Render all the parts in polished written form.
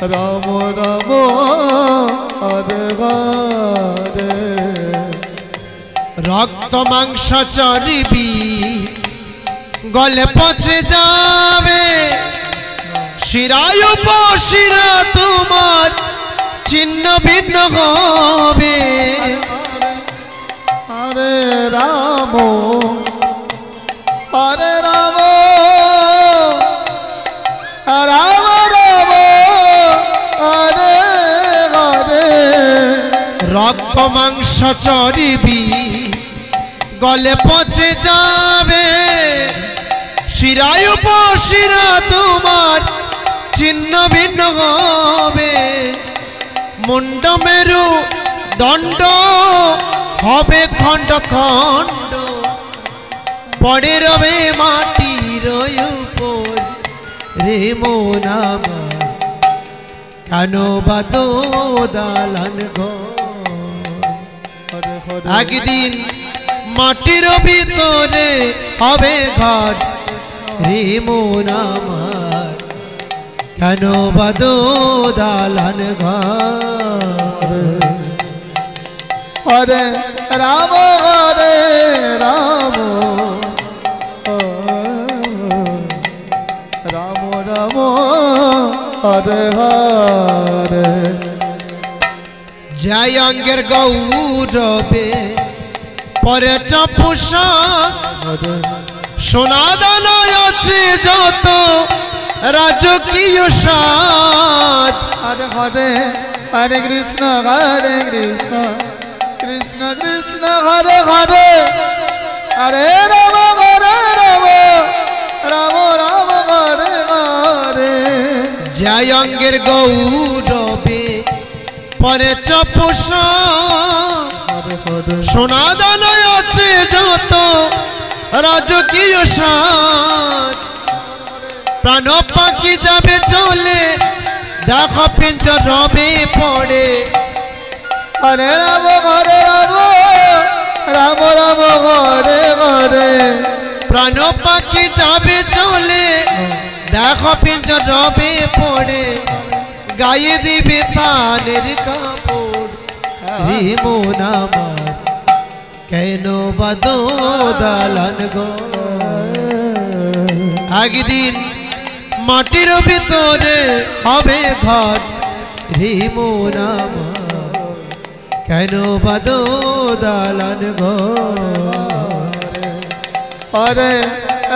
রাম রাম হরে হরে। রক্ত মাংস চর্বি গলে পচে যাবে, শিরায় উপশিরা তোমার ছিন্ন ভিন্ন হবে। হরে রাম হরে রাম রাম রাম হরে হরে। রক্ত মাংস চর্বি গলে পচে যাবে, শিরায় উপশিরা তোমার ছিন্ন ভিন্ন হবে। মুন্ড মেরু দণ্ড হবে খণ্ড খণ্ড, পড়ে রবে মাটির উপর রে মন আমার। কেন বাদো দালান ঘর, একদিন মাটির ভিতরে হবে ঘর রে মন আমার। কেন বাদো দালান ঘর। হরে রাম হরে রাম রাম রাম হরে হরে। জয় অঙ্গের গৌরবে পরে চপুষা, সোনা দানায় আছে যত রাজকীয় সাজ। হরে হরে হরে কৃষ্ণ হরে কৃষ্ণ কৃষ্ণ কৃষ্ণ হরে হরে। হরে রাম হরে রাম রাম রাম হরে হরে। জয় অঙ্গের গৌরবে পরে চপুষা, সোনা দানায় আছে যত রাজকীয় সাজ। প্রাণ পাখি যাবে চলে, দেখো পিঞ্জর রবে পড়ে। হরে রাম রাম রাম হরে হরে। প্রাণ পাখি যাবে চলে, দেখো পিঞ্জর রবে পড়ে। গায়ে দিবে থানের কাপড় রে মন আমার। কেন বাদো দালান ঘর, একদিন মাটির ভিতরে হবে ঘর রে মন আমার। কেন বাদো দালান ঘর। হরে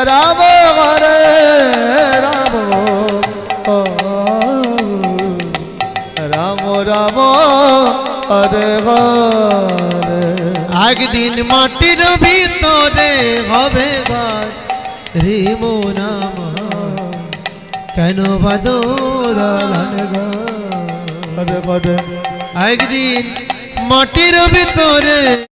রাম হরে রাম রাম রাম হরে হরে। একদিন মাটির ভিতরে হবে ঘর রে মন আমার। কেন বাদো দালান ঘর। হরে হরে। একদিন মাটির ভিতরে